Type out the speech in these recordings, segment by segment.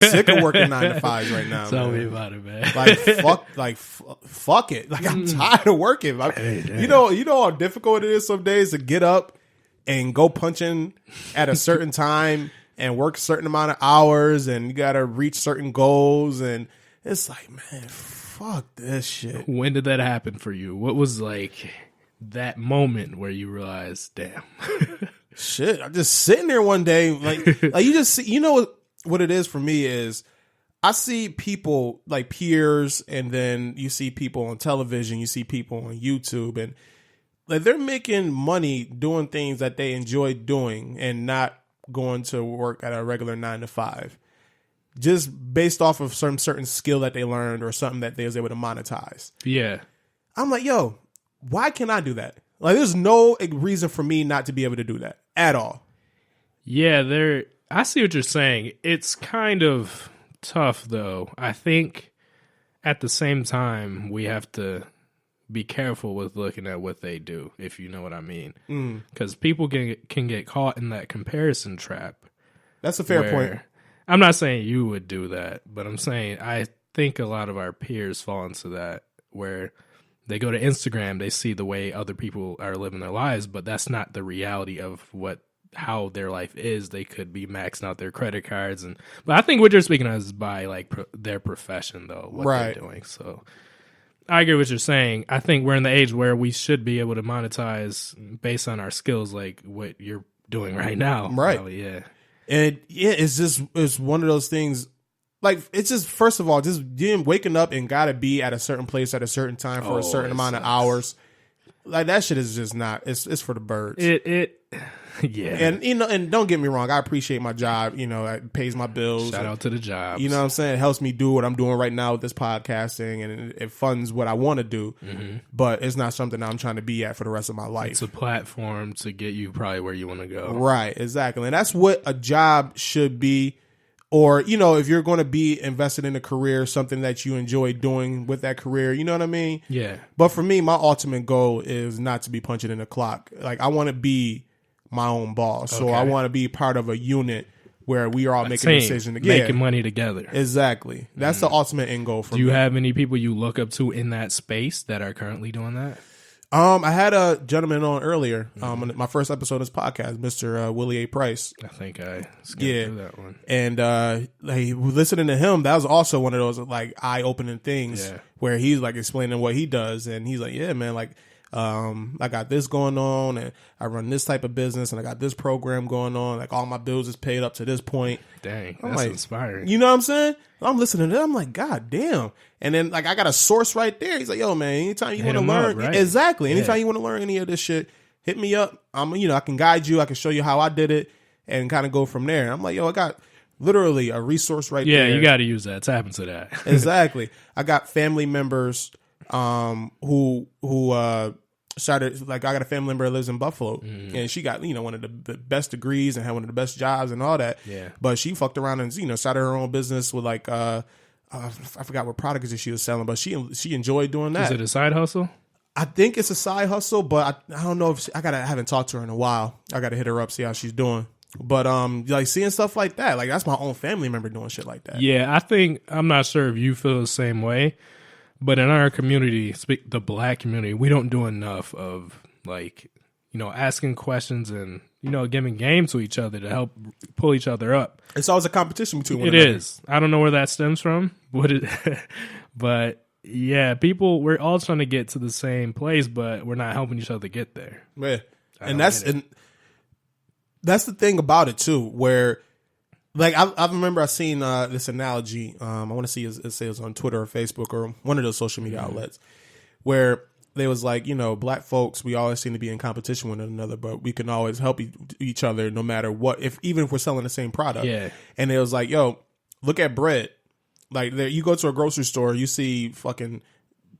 Sick of working 9 to 5s right now. Tell man. me about it, man. Fuck it. Like I'm tired of working. Like, you know how difficult it is some days to get up and go punch in at a certain time and work a certain amount of hours, and you got to reach certain goals, and it's like, man, fuck this shit. When did that happen for you? What was like that moment where you realized, damn? Shit, I'm just sitting there one day, like you just see, you know what it is for me is I see people like peers, and then you see people on television, you see people on YouTube, and like they're making money doing things that they enjoy doing and not going to work at a regular 9 to 5, just based off of some certain skill that they learned or something that they was able to monetize. Yeah. I'm like, yo, why can't I do that? Like, there's no reason for me not to be able to do that at all. Yeah, I see what you're saying. It's kind of tough, though. I think at the same time, we have to be careful with looking at what they do, if you know what I mean. Because people can get caught in that comparison trap. That's a fair point. I'm not saying you would do that, but I'm saying I think a lot of our peers fall into that, where they go to Instagram, they see the way other people are living their lives, but that's not the reality of how their life is. They could be maxing out their credit cards, but I think what you're speaking of is by like their profession, though, what they're doing. So I agree with what you're saying. I think we're in the age where we should be able to monetize based on our skills, like what you're doing right now. Right. Probably, yeah. And yeah, it's one of those things. Like, it's just, first of all, just waking up and gotta be at a certain place at a certain time for a certain amount of hours. Like, that shit is just not. It's for the birds. Yeah. And and don't get me wrong, I appreciate my job. You know, it pays my bills. Shout out to the jobs. You know what I'm saying? It helps me do what I'm doing right now with this podcasting, and it funds what I want to do. Mm-hmm. But it's not something I'm trying to be at for the rest of my life. It's a platform to get you probably where you want to go. Right, exactly. And that's what a job should be. Or, you know, if you're going to be invested in a career, something that you enjoy doing with that career, you know what I mean? Yeah. But for me, my ultimate goal is not to be punching in the clock. Like, I want to be my own boss. So I want to be part of a unit where we are all making a decision together. Making money together. Exactly. That's the ultimate end goal for me. Do you have any people you look up to in that space that are currently doing that? I had a gentleman on earlier, on my first episode of this podcast, Mr. Willie A. Price. I think I skipped through that one. And like, listening to him, that was also one of those like eye-opening things where he's like explaining what he does, and he's like, yeah, man, like I got this going on, and I run this type of business, and I got this program going on. Like, all my bills is paid up to this point. Dang, I'm that's like, inspiring. You know what I'm saying? I'm listening to that. I'm like, God damn. And then, like, I got a source right there. He's like, yo, man, anytime you want to learn, right? Exactly. Anytime you want to learn any of this shit, hit me up. I can guide you. I can show you how I did it and kind of go from there. I'm like, yo, I got literally a resource right there. Yeah, you got to use that. Tap into that. Exactly. I got family members who started, like, I got a family member that lives in Buffalo, and she got, one of the best degrees and had one of the best jobs and all that. Yeah. But she fucked around and, started her own business with, like, I forgot what products she was selling, but she enjoyed doing that. Is it a side hustle? I think it's a side hustle, but I don't know if I haven't talked to her in a while. I gotta hit her up, see how she's doing. But like, seeing stuff like that, like, that's my own family member doing shit like that. Yeah, I'm not sure if you feel the same way, but in our community, the Black community, we don't do enough of, like, asking questions and, giving game to each other to help pull each other up. It's always a competition between one another. It is. I don't know where that stems from, but yeah, we're all trying to get to the same place, but we're not helping each other get there. Yeah. And that's the thing about it too, where, like, I remember I seen this analogy. I want to see it was on Twitter or Facebook or one of those social media outlets, where they was like, Black folks, we always seem to be in competition with one another, but we can always help each other no matter what, even if we're selling the same product. Yeah. And it was like, yo, look at bread. Like, you go to a grocery store, you see fucking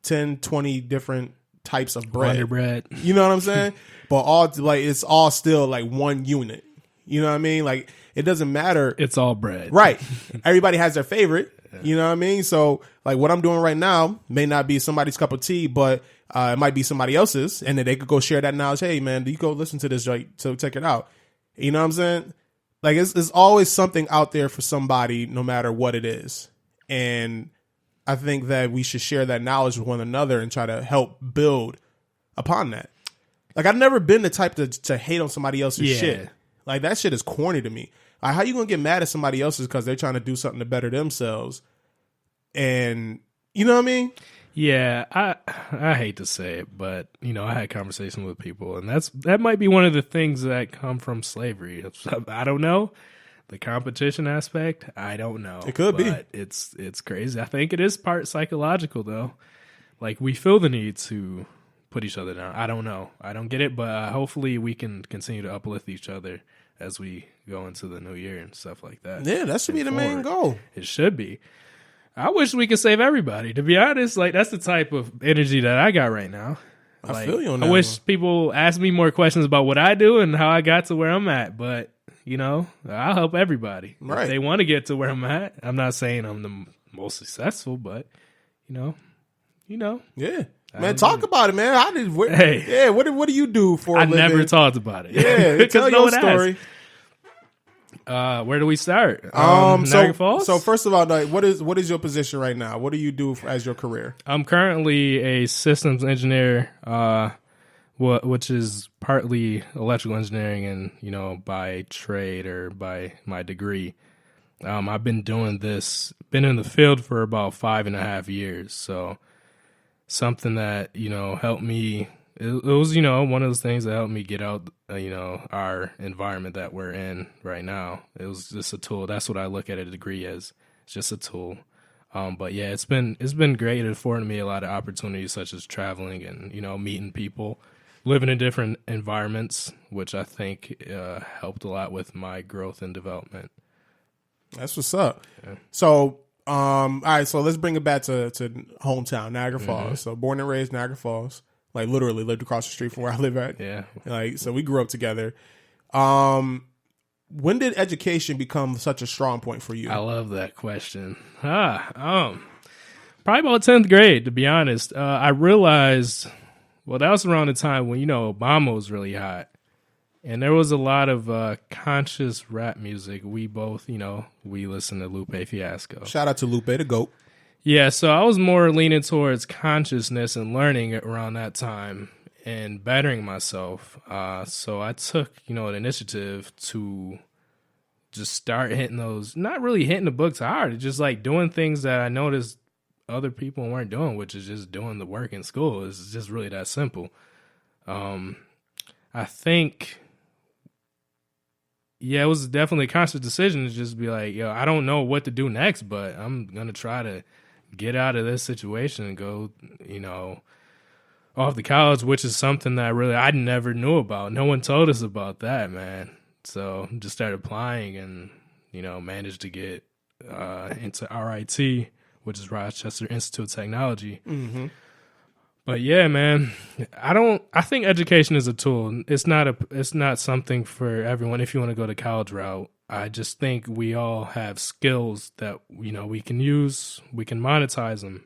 10, 20 different types of bread. Wonder bread. You know what I'm saying? But it's all still like one unit. You know what I mean? Like, it doesn't matter. It's all bread. Right. Everybody has their favorite. You know what I mean? So, like, what I'm doing right now may not be somebody's cup of tea, but it might be somebody else's, and then they could go share that knowledge. Hey, man, you go listen to this, right? So check it out. You know what I'm saying? Like it's always something out there for somebody, no matter what it is. And I think that we should share that knowledge with one another and try to help build upon that. Like, I've never been the type to hate on somebody else's shit. Like, that shit is corny to me. Like, how you gonna get mad at somebody else's because they're trying to do something to better themselves? And you know what I mean? Yeah, I hate to say it, but you know, I had conversations with people, and that might be one of the things that come from slavery. I don't know. The competition aspect, I don't know. It could be. It's crazy. I think it is part psychological, though. Like, we feel the need to put each other down. I don't know. I don't get it, but hopefully we can continue to uplift each other as we go into the new year and stuff like that. Yeah, that should be the main goal. It should be. I wish we could save everybody. To be honest, like, that's the type of energy that I got right now. I like, feel you on that. I wish people asked me more questions about what I do and how I got to where I'm at, but you know, I'll help everybody. Right. If they want to get to where I'm at. I'm not saying I'm the most successful, but you know. Yeah. Man, talk about it, man. What do you do for a living? I never talked about it. Yeah, tell your story. Where do we start? Niagara Falls? So first of all, like, what is your position right now? What do you do as your career? I'm currently a systems engineer, which is partly electrical engineering and, you know, by trade or by my degree. I've been in the field for about 5.5 years. So something that, you know, helped me, it was, you know, one of those things that helped me get out, you know, our environment that we're in right now. It was just a tool. That's what I look at a degree as. It's just a tool. But yeah, it's been great. It afforded me a lot of opportunities such as traveling and, you know, meeting people, living in different environments, which I think helped a lot with my growth and development. That's what's up. Yeah. So, all right, so let's bring it back to hometown, Niagara Falls. Mm-hmm. So born and raised Niagara Falls, like literally lived across the street from where I live at. Yeah. Like, so we grew up together. When did education become such a strong point for you? I love that question. Probably about 10th grade, to be honest. I realized, well, that was around the time when, you know, Obama was really hot. And there was a lot of conscious rap music. We both, you know, we listened to Lupe Fiasco. Shout out to Lupe, the GOAT. Yeah, so I was more leaning towards consciousness and learning around that time and bettering myself. So I took, you know, an initiative to just start hitting those, not really hitting the books hard, just like doing things that I noticed other people weren't doing, which is just doing the work in school. It's just really that simple. I think, yeah, it was definitely a conscious decision to just be like, yo, I don't know what to do next, but I'm going to try to get out of this situation and go, you know, off to college, which is something that I never knew about. No one told us about that, man. So just started applying and, you know, managed to get into RIT, which is Rochester Institute of Technology. Mm-hmm. But yeah, man, I think education is a tool. It's not something for everyone if you want to go the college route. I just think we all have skills that, you know, we can use, we can monetize them.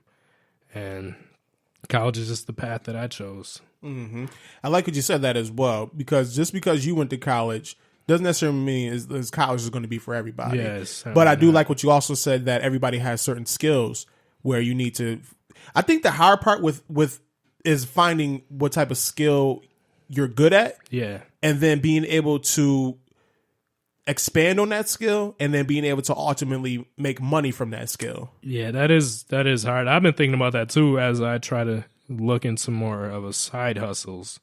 And college is just the path that I chose. Mm-hmm. I like what you said that as well, because just because you went to college doesn't necessarily mean is college is going to be for everybody. Yes, but I do like what you also said, that everybody has certain skills where you need to. I think the hard part with is finding what type of skill you're good at. Yeah. And then being able to expand on that skill and then being able to ultimately make money from that skill. Yeah, that is hard. I've been thinking about that too as I try to look into more of a side hustles.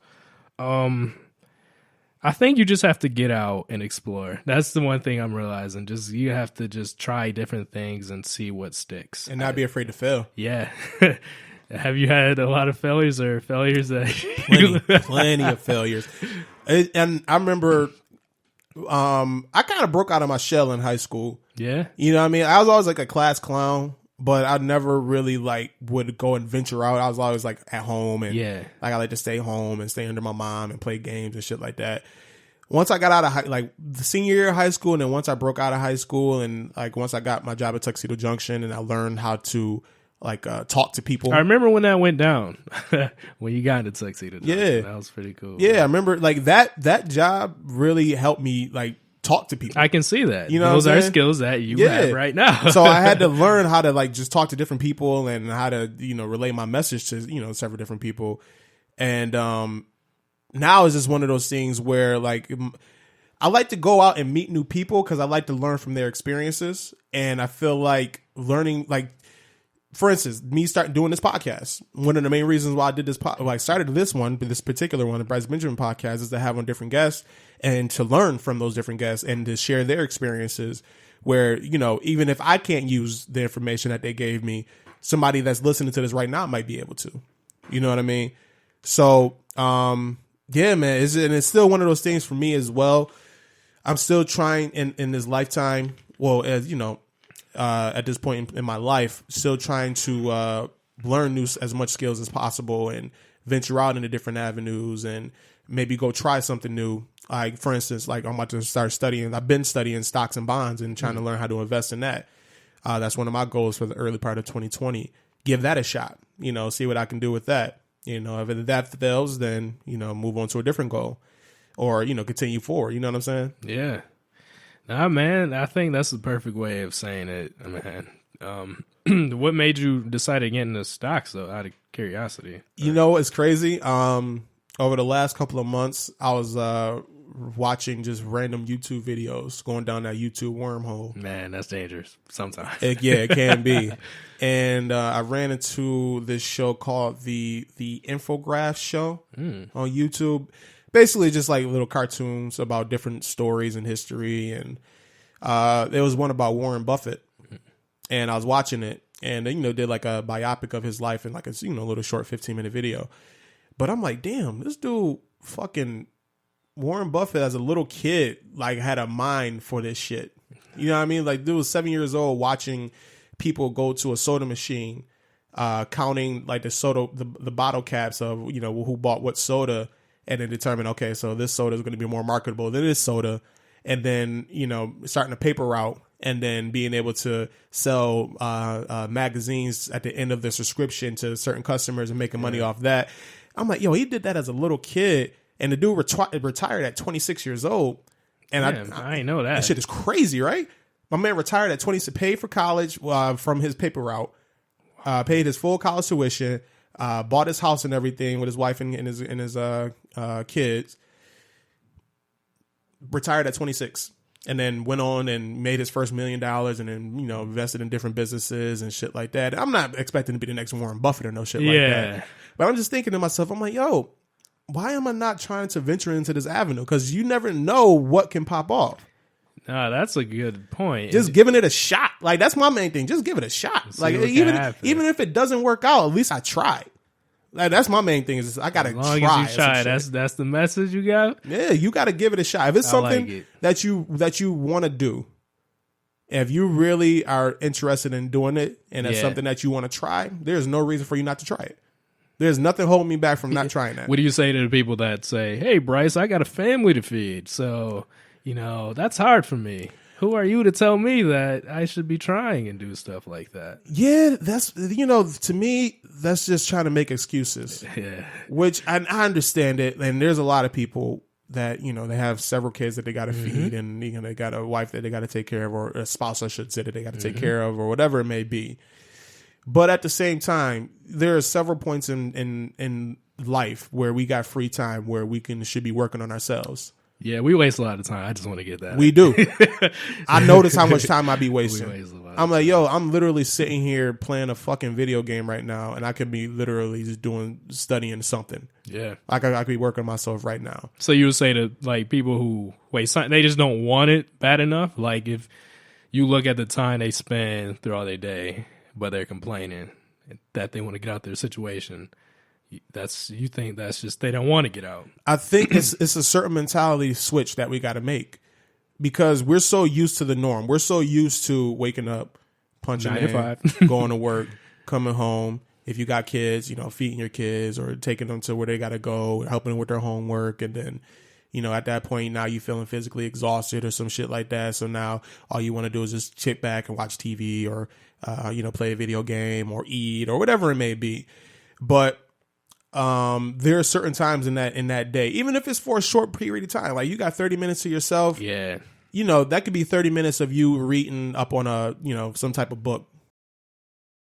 I think you just have to get out and explore. That's the one thing I'm realizing. You have to just try different things and see what sticks. And not be afraid to fail. Yeah. Have you had a lot of failures or failures that plenty of failures? And I remember I kind of broke out of my shell in high school. Yeah. You know what I mean? I was always like a class clown, but I never really like would go and venture out. I was always like at home and like I like to stay home and stay under my mom and play games and shit like that. Once I got out of like the senior year of high school, and then once I broke out of high school and like once I got my job at Tuxedo Junction and I learned how to like talk to people. I remember when that went down, when you got into Tuxedo Junction. Yeah. That was pretty cool. Yeah, I remember like that job really helped me like talk to people. I can see that. You know, those are skills that you have right now. So I had to learn how to like just talk to different people and how to, you know, relay my message to, you know, several different people. And now it's just one of those things where like I like to go out and meet new people because I like to learn from their experiences. And I feel like learning, like, for instance, me starting doing this podcast. One of the main reasons why I did this, started this particular one, the Bryce Benjamin podcast, is to have on different guests and to learn from those different guests and to share their experiences. Where, you know, even if I can't use the information that they gave me, somebody that's listening to this right now might be able to. You know what I mean? So, yeah, man, it's still one of those things for me as well. I'm still trying in this lifetime. Well, as you know. At this point in my life, still trying to learn as much skills as possible and venture out into different avenues and maybe go try something new. Like, for instance, like I'm about to start studying. I've been studying stocks and bonds and trying to learn how to invest in that. That's one of my goals for the early part of 2020. Give that a shot, you know, see what I can do with that. You know, if that fails, then, you know, move on to a different goal or, you know, continue forward. You know what I'm saying? Yeah. Nah, man, I think that's the perfect way of saying it, man. What made you decide to get into stocks, though, out of curiosity? You know, it's crazy. Over the last couple of months, I was watching just random YouTube videos, going down that YouTube wormhole. Man, that's dangerous sometimes. It can be. And I ran into this show called the Infograph Show on YouTube. Basically just like little cartoons about different stories and history. And there was one about Warren Buffett. And I was watching it and, you know, did like a biopic of his life in like a, you know, little short 15-minute video. But I'm like, damn, this dude fucking Warren Buffett as a little kid, like had a mind for this shit. You know what I mean? Like dude was 7 years old watching people go to a soda machine, counting like the soda, the bottle caps of, you know, who bought what soda. And then determine, okay, so this soda is going to be more marketable than this soda. And then, you know, starting a paper route and then being able to sell magazines at the end of the subscription to certain customers and making money off that. I'm like, yo, he did that as a little kid. And the dude retired at 26 years old. And I ain't know that. That shit is crazy, right? My man retired at 20, paid for college from his paper route, paid his full college tuition, bought his house and everything with his wife and his kids, retired at 26, and then went on and made his first $1 million and then, you know, invested in different businesses and shit like that. I'm not expecting to be the next Warren Buffett or no shit like that. But I'm just thinking to myself, I'm like, yo, why am I not trying to venture into this avenue? Because you never know what can pop off. Nah, that's a good point. Just giving it a shot. Like, that's my main thing. Just give it a shot. Like, even if it doesn't work out, at least I tried. Like, that's my main thing is I gotta try. As long as you try, that's the message you got. Yeah, you gotta give it a shot. If it's something that you want to do, if you really are interested in doing it, and it's something that you want to try, there's no reason for you not to try it. There's nothing holding me back from not trying that. What do you say to the people that say, "Hey, Bryce, I got a family to feed, so you know that's hard for me"? Who are you to tell me that I should be trying and do stuff like that? Yeah, that's, you know, to me, that's just trying to make excuses. Yeah. Which I understand it. And there's a lot of people that, you know, they have several kids that they got to feed and, you know, they got a wife that they got to take care of, or a spouse, I should say, that they got to take care of, or whatever it may be. But at the same time, there are several points in life where we got free time where we should be working on ourselves. Yeah, we waste a lot of time. I just want to get that. We do. I notice how much time I be wasting. I'm like, yo, I'm literally sitting here playing a fucking video game right now, and I could be literally just studying something. Yeah. Like I could be working on myself right now. So you would say to like people who waste time, they just don't want it bad enough? Like if you look at the time they spend throughout their day, but they're complaining that they want to get out their situation, you think that's just they don't want to get out. I think it's a certain mentality switch that we got to make, because we're so used to the norm. We're so used to waking up, punching 9 to 5, going to work, coming home. If you got kids, you know, feeding your kids or taking them to where they got to go, helping them with their homework, and then, you know, at that point now you feeling physically exhausted or some shit like that. So now all you want to do is just sit back and watch TV or you know, play a video game or eat or whatever it may be. But there are certain times in that day, even if it's for a short period of time, like you got 30 minutes to yourself. Yeah. you know, that could be 30 minutes of you reading up on a, you know, some type of book